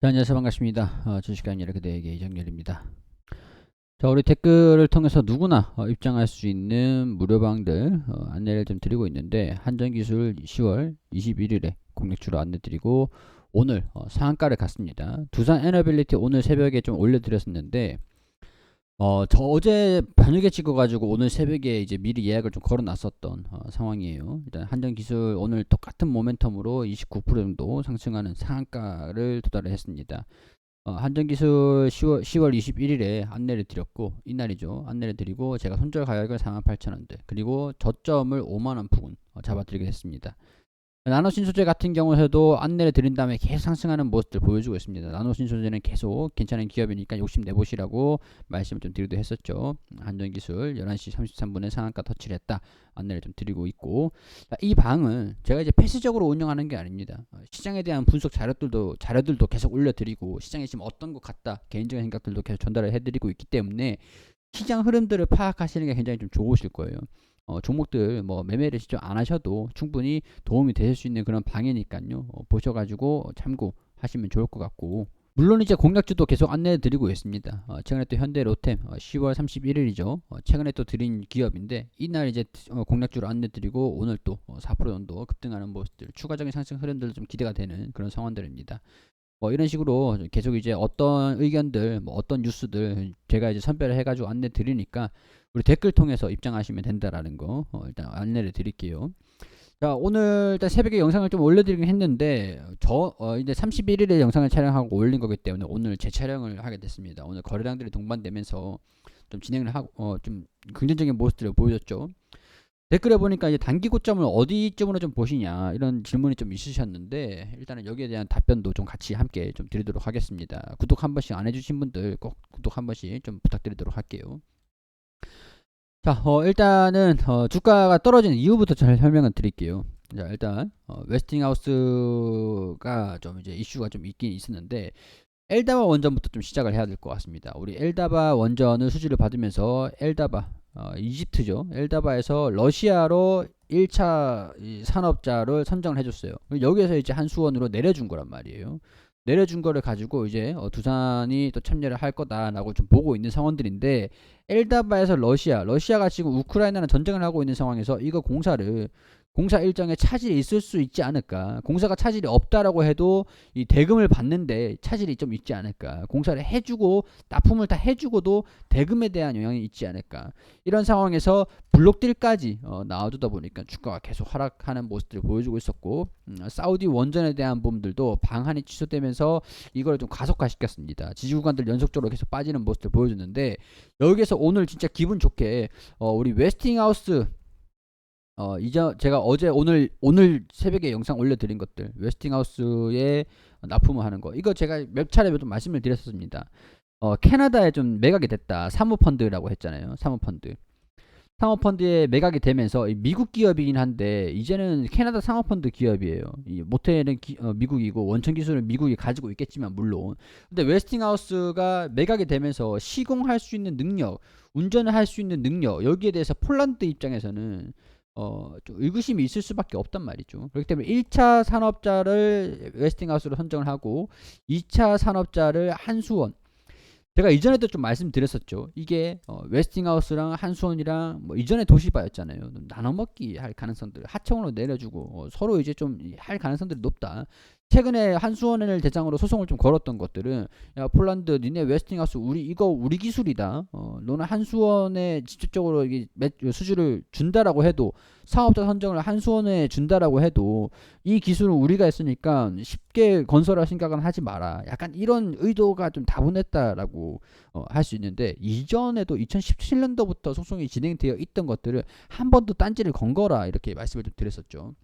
자, 안녕하세요. 반갑습니다. 주식하는 이렇게대의 이정렬입니다. 자, 우리 댓글을 통해서 누구나 입장할 수 있는 무료방들 안내를 좀 드리고 있는데, 한전기술 10월 21일에 공략주로 안내 드리고, 오늘 상한가를 갔습니다. 두산 에너빌리티 오늘 새벽에 좀 올려드렸었는데, 저 어제 저녁에 찍어가지고 오늘 새벽에 이제 미리 예약을 좀 걸어놨었던 상황이에요. 일단 한전기술 오늘 똑같은 모멘텀으로 29% 정도 상승하는 상한가를 도달을 했습니다. 한전기술 10월 21일에 안내를 드렸고, 이날이죠. 안내를 드리고 제가 손절 가격을 48,000원대, 그리고 저점을 5만원 부근 잡아드리게 했습니다. 나노신소재 같은 경우에도 안내를 드린 다음에 계속 상승하는 모습들 보여주고 있습니다. 나노신소재는 계속 괜찮은 기업이니까 욕심 내보시라고 말씀을 좀 드리기도 했었죠. 한전기술 11시 33분에 상한가 터치를 했다 안내를 좀 드리고 있고, 이 방은 제가 이제 패시적으로 운영하는 게 아닙니다. 시장에 대한 분석 자료들도 계속 올려드리고, 시장이 지금 어떤 것 같다 개인적인 생각들도 계속 전달을 해드리고 있기 때문에 시장 흐름들을 파악하시는 게 굉장히 좀 좋으실 거예요. 종목들 뭐 매매를 직접 안 하셔도 충분히 도움이 되실 수 있는 그런 방이니까요. 보셔가지고 참고하시면 좋을 것 같고, 물론 이제 공략주도 계속 안내 드리고 있습니다. 최근에 또 현대 로템 10월 31일이죠. 최근에 또 드린 기업인데, 이날 이제 공략주로 안내 드리고 오늘 또 4% 정도 급등하는 모습들, 추가적인 상승 흐름들 좀 기대가 되는 그런 상황들입니다. 이런 식으로 계속 이제 어떤 의견들, 뭐 어떤 뉴스들 제가 이제 선별을 해가지고 안내 드리니까 우리 댓글 통해서 입장하시면 된다라는 거 일단 안내를 드릴게요. 자, 오늘 일단 새벽에 영상을 좀 올려드리긴 했는데, 이제 31일에 영상을 촬영하고 올린 거기 때문에 오늘 재촬영을 하게 됐습니다. 오늘 거래량들이 동반되면서 좀 진행을 하고 좀 긍정적인 모습들을 보여줬죠. 댓글에 보니까 이제 단기 고점을 어디쯤으로 좀 보시냐 이런 질문이 좀 있으셨는데, 일단은 여기에 대한 답변도 좀 같이 함께 좀 드리도록 하겠습니다. 구독 한 번씩 안 해주신 분들 꼭 구독 한 번씩 좀 부탁드리도록 할게요. 자, 일단은 주가가 떨어지는 이유부터 잘 설명을 드릴게요. 자, 일단 웨스팅하우스가 좀 이제 이슈가 좀 있긴 있었는데, 엘다바 원전부터 좀 시작을 해야 될 것 같습니다. 우리 엘다바 원전을 수주를 받으면서 엘다바 이집트죠. 엘다바에서 러시아로 1차 산업자를 선정을 해줬어요. 여기에서 이제 한수원으로 내려준 거란 말이에요. 내려준 거를 가지고 이제 두산이 또 참여를 할 거다라고 좀 보고 있는 상황들인데, 엘다바에서 러시아가 지금 우크라이나랑 전쟁을 하고 있는 상황에서 이거 공사 일정에 차질이 있을 수 있지 않을까. 공사가 차질이 없다라고 해도 이 대금을 받는데 차질이 좀 있지 않을까. 공사를 해주고 납품을 다 해주고도 대금에 대한 영향이 있지 않을까. 이런 상황에서 블록딜까지 나와주다 보니까 주가가 계속 하락하는 모습들을 보여주고 있었고, 사우디 원전에 대한 부분들도 방한이 취소되면서 이걸 좀 가속화시켰습니다. 지지구간들 연속적으로 계속 빠지는 모습들 보여줬는데, 여기에서 오늘 진짜 기분 좋게 우리 웨스팅하우스 이제 제가 어제 오늘 새벽에 영상 올려드린 것들, 웨스팅하우스에 납품을 하는 거, 이거 제가 몇 차례 좀 말씀을 드렸었습니다. 캐나다에 좀 매각이 됐다. 사모펀드라고 했잖아요. 사모펀드에 매각이 되면서 미국 기업이긴 한데 이제는 캐나다 사모펀드 기업이에요. 이 모텔은 미국이고 원천 기술은 미국이 가지고 있겠지만 물론. 근데 웨스팅하우스가 매각이 되면서 시공할 수 있는 능력, 운전을 할 수 있는 능력, 여기에 대해서 폴란드 입장에서는 좀 의구심이 있을 수밖에 없단 말이죠. 그렇기 때문에 1차 산업자를 웨스팅하우스로 선정을 하고 2차 산업자를 한수원. 제가 이전에도 좀 말씀드렸었죠. 이게 웨스팅하우스랑 한수원이랑 뭐 이전에 도시바였잖아요. 나눠먹기 할 가능성들 하청으로 내려주고 서로 이제 좀 할 가능성들이 높다. 최근에 한수원을 대상으로 소송을 좀 걸었던 것들은, 야 폴란드 니네 웨스팅하우스 우리 기술이다. 너는 한수원에 직접적으로 이게 수주를 준다라고 해도, 사업자 선정을 한수원에 준다라고 해도 이 기술은 우리가 했으니까 쉽게 건설할 생각은 하지 마라. 약간 이런 의도가 좀 다분했다라고 할 수 있는데, 이전에도 2017년도부터 소송이 진행되어 있던 것들을 한 번도 딴지를 건 거라 이렇게 말씀을 좀 드렸었죠.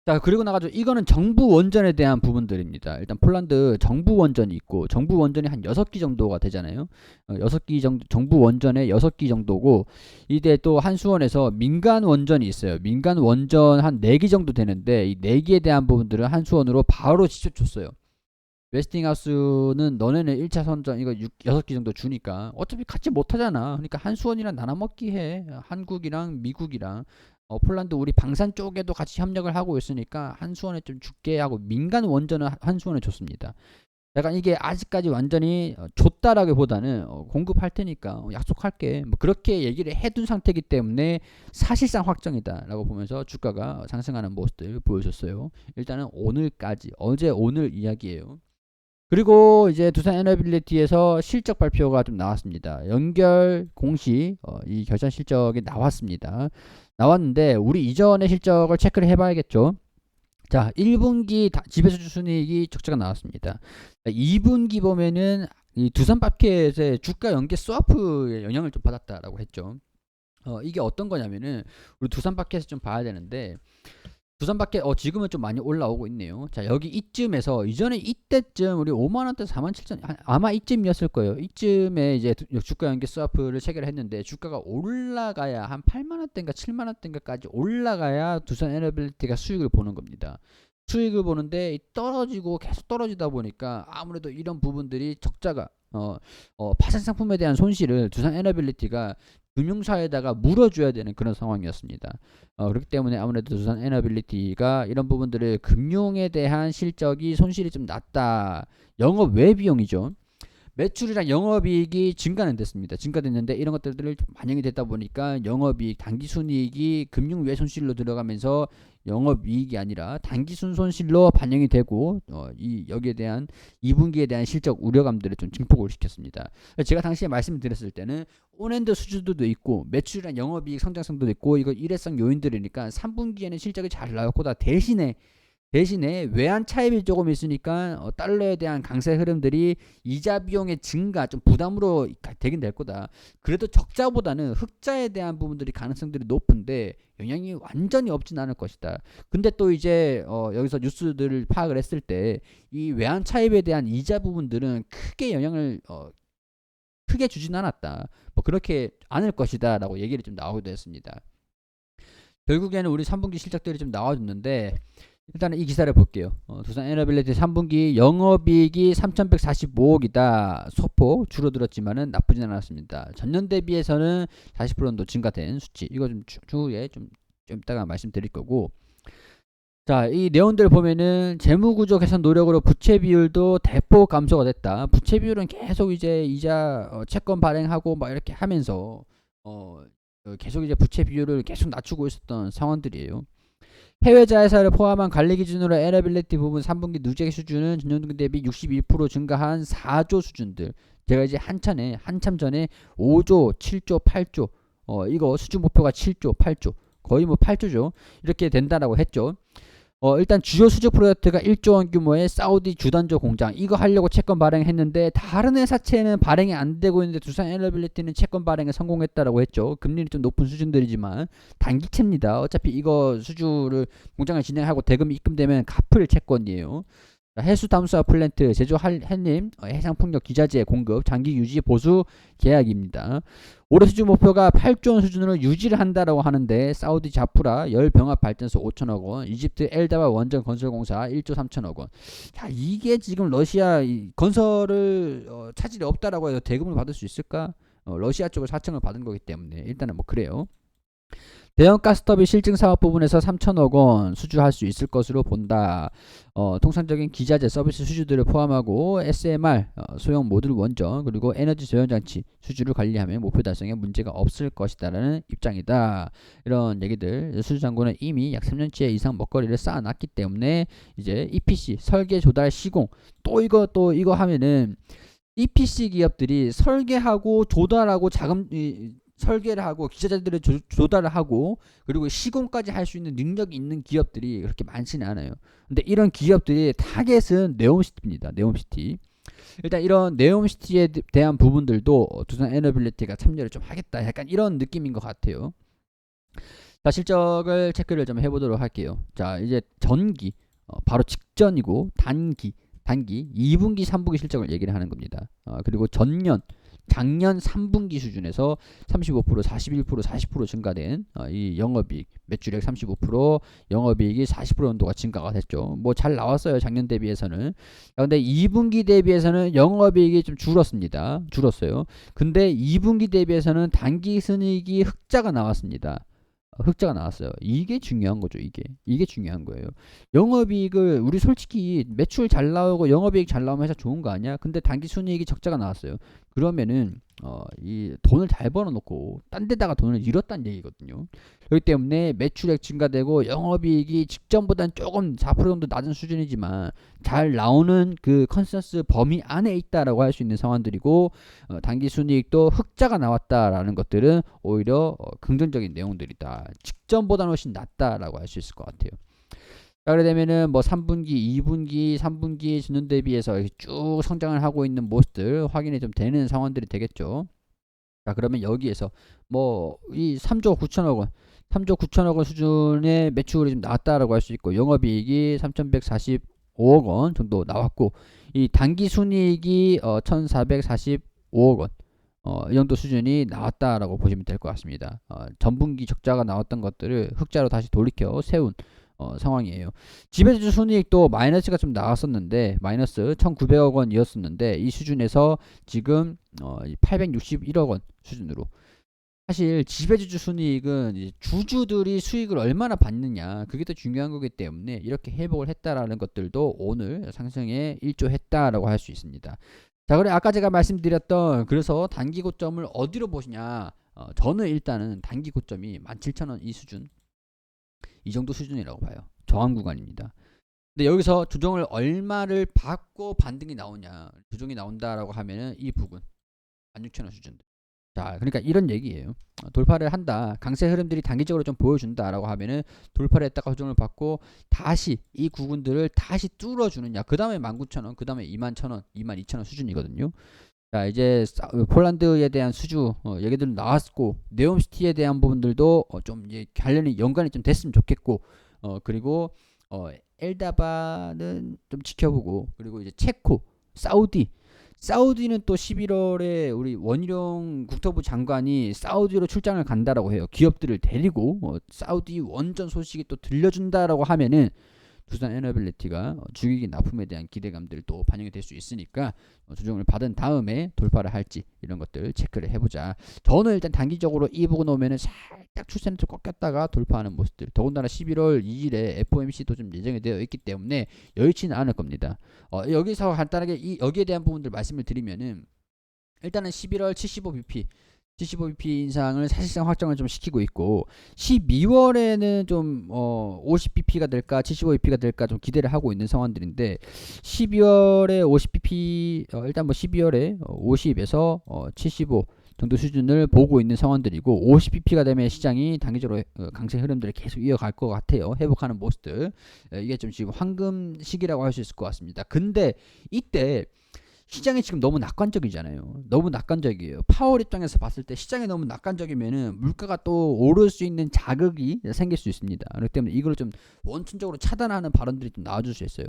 자, 그리고 나가지고 이거는 정부 원전에 대한 부분들입니다. 일단 폴란드 정부 원전이 있고, 정부 원전이 한 6기 정도가 되잖아요. 6기 정도, 정부 원전에 6기 정도고, 이때 또 한수원에서 민간 원전이 있어요. 민간 원전 한 4기 정도 되는데, 이 4기에 대한 부분들은 한수원으로 바로 직접 줬어요. 웨스팅하우스는 너네는 1차 선전 이거 6기 정도 주니까 어차피 같이 못하잖아. 그러니까 한수원이랑 나눠먹기 해. 한국이랑 미국이랑 폴란드 우리 방산 쪽에도 같이 협력을 하고 있으니까 한수원에 좀 줄게 하고 민간 원전을 한수원에 줬습니다. 약간 이게 아직까지 완전히 줬다라기보다는 공급할 테니까 약속할게 뭐 그렇게 얘기를 해둔 상태이기 때문에 사실상 확정이다라고 보면서 주가가 상승하는 모습들 보여줬어요. 일단은 오늘까지 어제 오늘 이야기예요. 그리고 이제 두산 에너빌리티에서 실적 발표가 좀 나왔습니다. 연결 공시 이 결산 실적이 나왔습니다. 나왔는데 우리 이전의 실적을 체크를 해봐야겠죠. 자, 1분기 지배수주 순이익이 적자가 나왔습니다. 2분기 보면은 이 두산마켓의 주가 연계 스와프의 영향을 좀 받았다라고 했죠. 이게 어떤 거냐면은 우리 두산마켓에서 좀 봐야 되는데 두산마켓 지금은 좀 많이 올라오고 있네요. 자, 여기 이쯤에서 이전에 이때쯤 우리 5만 원대 47,000 아마 이쯤이었을 거예요. 이쯤에 이제 주가 연계 스와프를 체결을 했는데 주가가 올라가야 한 8만 원대인가 7만 원대인가까지 올라가야 두산 에너빌리티가 수익을 보는 겁니다. 수익을 보는데 떨어지고 계속 떨어지다 보니까 아무래도 이런 부분들이 적자가 파생 상품에 대한 손실을 두산 에너빌리티가 금융사에다가 물어줘야 되는 그런 상황이었습니다. 그렇기 때문에 아무래도 두산 에너빌리티가 이런 부분들을 금융에 대한 실적이 손실이 좀 낮다. 영업 외 비용이죠. 매출이랑 영업이익이 증가는 됐습니다. 증가됐는데 이런 것들을 반영이 됐다 보니까 영업이익, 당기순이익이 금융 외 손실로 들어가면서 영업이익이 아니라 당기순 손실로 반영이 되고 여기에 대한 2분기에 대한 실적 우려감들을 좀 증폭을 시켰습니다. 제가 당시에 말씀드렸을 때는 온핸드 수주도 있고 매출이랑 영업이익 성장성도 있고 이거 일회성 요인들이니까 3분기에는 실적이 잘 나올 거다. 대신에 외환 차입이 조금 있으니까 달러에 대한 강세 흐름들이 이자 비용의 증가 좀 부담으로 되긴 될 거다. 그래도 적자보다는 흑자에 대한 부분들이 가능성들이 높은데 영향이 완전히 없진 않을 것이다. 근데 또 이제 여기서 뉴스들을 파악을 했을 때 이 외환 차입에 대한 이자 부분들은 크게 영향을 크게 주진 않았다. 뭐 그렇게 않을 것이다 라고 얘기를 좀 나오기도 했습니다. 결국에는 우리 3분기 실적들이 좀 나와줬는데 일단은 이 기사를 볼게요. 두산 에너빌리티 3분기 영업이익이 3,145억이다. 소폭 줄어들었지만은 나쁘진 않았습니다. 전년 대비해서는 40% 정도 증가된 수치. 이거 좀 추후에 좀 이따가 말씀드릴 거고. 자, 이 내용들 보면은 재무구조 개선 노력으로 부채 비율도 대폭 감소가 됐다. 부채 비율은 계속 이제 이자 채권 발행하고 막 이렇게 하면서 계속 이제 부채 비율을 계속 낮추고 있었던 상황들이에요. 해외 자회사를 포함한 관리 기준으로 에너빌리티 부분 3분기 누적 수준은 전년도 대비 61% 증가한 4조 수준들. 제가 이제 한참 전에 5조, 7조, 8조 이거 수준 목표가 7조, 8조 거의 뭐 8조죠. 이렇게 된다라고 했죠. 일단 주요 수주 프로젝트가 1조 원 규모의 사우디 주단조 공장 이거 하려고 채권 발행했는데 다른 회사채는 발행이 안 되고 있는데 두산 에너빌리티는 채권 발행에 성공했다라고 했죠. 금리는 좀 높은 수준들이지만 단기채입니다. 어차피 이거 수주를 공장을 진행하고 대금이 입금되면 갚을 채권이에요. 해수 담수화 플랜트 제조 한림 해상풍력 기자재 공급 장기 유지 보수 계약입니다. 올해 수주 목표가 8조 원 수준으로 유지를 한다라고 하는데 사우디 자프라 열병합 발전소 5천억 원, 이집트 엘다와 원전 건설공사 1조 3천억 원. 자, 이게 지금 러시아 건설을 차질이 없다라고 해서 대금을 받을 수 있을까? 러시아 쪽을 사청을 받은 거기 때문에 일단은 뭐 그래요. 대형 가스터비 실증 사업 부분에서 3천억 원 수주할 수 있을 것으로 본다. 통상적인 기자재 서비스 수주들을 포함하고 SMR 소형 모듈 원전 그리고 에너지 저연 장치 수주를 관리하면 목표 달성에 문제가 없을 것이다라는 입장이다. 이런 얘기들 수주 장고는 이미 약 3년째 이상 먹거리를 쌓아놨기 때문에 이제 EPC 설계 조달 시공 또 이거 하면은 EPC 기업들이 설계하고 조달하고 설계를 하고 기자재들을 조달을 하고 그리고 시공까지 할 수 있는 능력이 있는 기업들이 그렇게 많지는 않아요. 근데 이런 기업들이 타겟은 네옴시티입니다. 네옴시티. 일단 이런 네옴시티에 대한 부분들도 두산 에너빌리티가 참여를 좀 하겠다. 약간 이런 느낌인 것 같아요. 자, 실적을 체크를 좀 해보도록 할게요. 자, 이제 전기 바로 직전이고 단기 2분기 3분기 실적을 얘기를 하는 겁니다. 그리고 작년 3분기 수준에서 35%, 41%, 40% 증가된 이 영업이익, 매출액 35%, 영업이익이 40% 정도가 증가가 됐죠. 뭐 잘 나왔어요. 작년 대비해서는. 근데 2분기 대비해서는 영업이익이 좀 줄었어요. 근데 2분기 대비해서는 단기순이익이 흑자가 나왔습니다. 흑자가 나왔어요. 이게 중요한 거죠. 이게 중요한 거예요. 영업이익을 우리 솔직히 매출 잘 나오고 영업이익 잘 나오면 회사 좋은 거 아니야? 근데 당기순이익이 적자가 나왔어요. 그러면은 이 돈을 잘 벌어놓고 딴 데다가 돈을 잃었다는 얘기거든요. 그렇기 때문에 매출액 증가되고 영업이익이 직전보다는 조금 4% 정도 낮은 수준이지만 잘 나오는 그 컨센서스 범위 안에 있다라고 할 수 있는 상황들이고, 당기순이익도 흑자가 나왔다라는 것들은 오히려 긍정적인 내용들이다. 직전보다는 훨씬 낫다라고 할 수 있을 것 같아요. 자, 그래 되면은 뭐 3분기, 2분기, 3분기 전년 대비해서 이렇게 쭉 성장을 하고 있는 모습들 확인이 좀 되는 상황들이 되겠죠. 자, 그러면 여기에서 뭐 이 3조 9천억 원, 3조 9천억 원 수준의 매출이 좀 나왔다라고 할 수 있고, 영업이익이 3,145억 원 정도 나왔고, 이 당기순이익이 1,445억 원, 이 정도 수준이 나왔다라고 보시면 될 것 같습니다. 전분기 적자가 나왔던 것들을 흑자로 다시 돌이켜 세운 상황이에요. 지배주 순이익도 마이너스가 좀 나왔었는데, 마이너스 1,900억 원이었었는데 이 수준에서 지금 861억 원 수준으로. 사실 지배주주 순이익은 이제 주주들이 수익을 얼마나 받느냐, 그게 더 중요한 거기 때문에 이렇게 회복을 했다라는 것들도 오늘 상승에 일조했다라고 할 수 있습니다. 자, 그래 아까 제가 말씀드렸던, 그래서 단기 고점을 어디로 보시냐, 저는 일단은 단기 고점이 17,000원 이 수준, 이 정도 수준이라고 봐요. 저항 구간입니다. 근데 여기서 조정을 얼마를 받고 반등이 나오냐, 조정이 나온다라고 하면은 이 부분 16,000원 수준. 자, 그러니까 이런 얘기예요. 돌파를 한다, 강세 흐름들이 단기적으로 좀 보여준다라고 하면은 돌파를 했다가 조정을 받고 다시 이 구간들을 다시 뚫어주느냐, 그 다음에 19,000원, 그 다음에 21,000원, 22,000원 수준이거든요. 자, 이제 폴란드에 대한 수주 얘기들 나왔고, 네옴시티에 대한 부분들도 좀 이제 관련이 연관이 좀 됐으면 좋겠고, 그리고 엘다바는 좀 지켜보고, 그리고 이제 체코, 사우디는 또 11월에 우리 원희룡 국토부 장관이 사우디로 출장을 간다라고 해요. 기업들을 데리고 사우디 원전 소식이 또 들려준다라고 하면은 두산 에너빌리티가 주기기 납품에 대한 기대감들도 반영이 될 수 있으니까 조정을 받은 다음에 돌파를 할지 이런 것들 체크를 해보자. 저는 일단 단기적으로 이 부분 오면은 살짝 추세는 좀 꺾였다가 돌파하는 모습들. 더군다나 11월 2일에 FOMC도 좀 예정이 되어 있기 때문에 여의치는 않을 겁니다. 여기서 간단하게 여기에 대한 부분들 말씀을 드리면은, 일단은 11월 75bp 인상을 사실상 확정을 좀 시키고 있고, 12월에는 좀 50bp가 될까 75bp가 될까 좀 기대를 하고 있는 상황들인데, 12월에 50bp 일단 뭐 12월에 50에서 75 정도 수준을 보고 있는 상황들이고, 50bp가 되면 시장이 단기적으로 강세 흐름들을 계속 이어갈 것 같아요. 회복하는 모습들. 이게 좀 지금 황금 시기라고 할 수 있을 것 같습니다. 근데 이때 시장이 지금 너무 낙관적이잖아요. 너무 낙관적이에요. 파월 입장에서 봤을 때 시장이 너무 낙관적이면은 물가가 또 오를 수 있는 자극이 생길 수 있습니다. 그렇기 때문에 이걸 좀 원천적으로 차단하는 발언들이 좀 나와줄 수 있어요.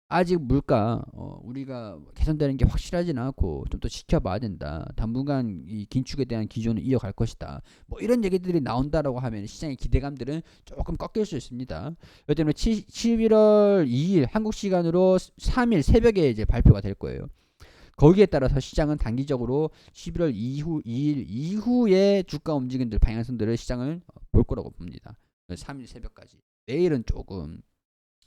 아직 물가 우리가 개선되는 게 확실하지는 않고 좀 더 지켜봐야 된다. 당분간 이 긴축에 대한 기조는 이어갈 것이다. 뭐 이런 얘기들이 나온다라고 하면 시장의 기대감들은 조금 꺾일 수 있습니다. 그렇기 때문에 11월 2일 한국 시간으로 3일 새벽에 이제 발표가 될 거예요. 거기에 따라서 시장은 단기적으로 11월 2일 이후에 주가 움직임들 방향성들을 시장을 볼 거라고 봅니다. 3일 새벽까지. 내일은 조금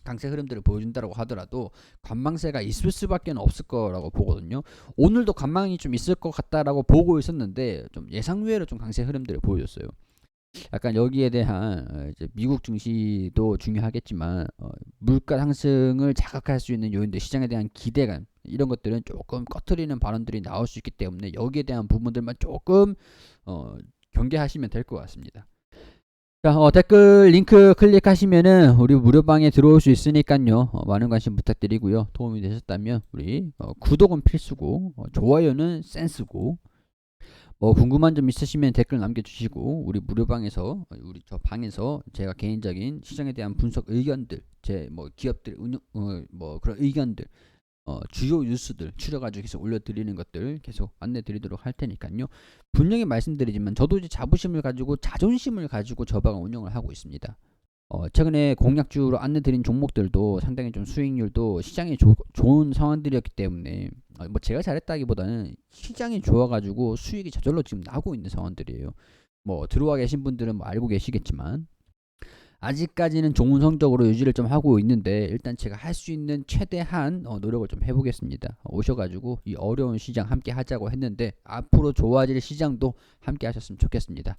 강세 흐름들을 보여준다고 하더라도 관망세가 있을 수밖에 없을 거라고 보거든요. 오늘도 관망이 좀 있을 것 같다라고 보고 있었는데 좀 예상외로 좀 강세 흐름들을 보여줬어요. 약간 여기에 대한 이제 미국 증시도 중요하겠지만 물가 상승을 자극할 수 있는 요인들, 시장에 대한 기대감, 이런 것들은 조금 꺼트리는 발언들이 나올 수 있기 때문에 여기에 대한 부분들만 조금 경계하시면 될 것 같습니다. 자, 댓글 링크 클릭하시면은 우리 무료방에 들어올 수 있으니까요. 많은 관심 부탁드리고요. 도움이 되셨다면 우리 구독은 필수고 좋아요는 센스고, 궁금한 점 있으시면 댓글 남겨주시고, 우리 무료방에서 우리 저 방에서 제가 개인적인 시장에 대한 분석 의견들, 제 기업들 그런 의견들, 주요 뉴스들 추려가지고 계속 올려드리는 것들 계속 안내드리도록 할 테니까요. 분명히 말씀드리지만 저도 이제 자부심을 가지고 자존심을 가지고 저 방을 운영을 하고 있습니다. 최근에 공략주로 안내드린 종목들도 상당히 좀 수익률도 시장이 좋은 상황들이었기 때문에 제가 잘했다기보다는 시장이 좋아가지고 수익이 저절로 지금 나고 있는 상황들이에요. 뭐 들어와 계신 분들은 뭐 알고 계시겠지만 아직까지는 좋은 성적으로 유지를 좀 하고 있는데 일단 제가 할 수 있는 최대한 노력을 좀 해보겠습니다. 오셔가지고 이 어려운 시장 함께 하자고 했는데 앞으로 좋아질 시장도 함께 하셨으면 좋겠습니다.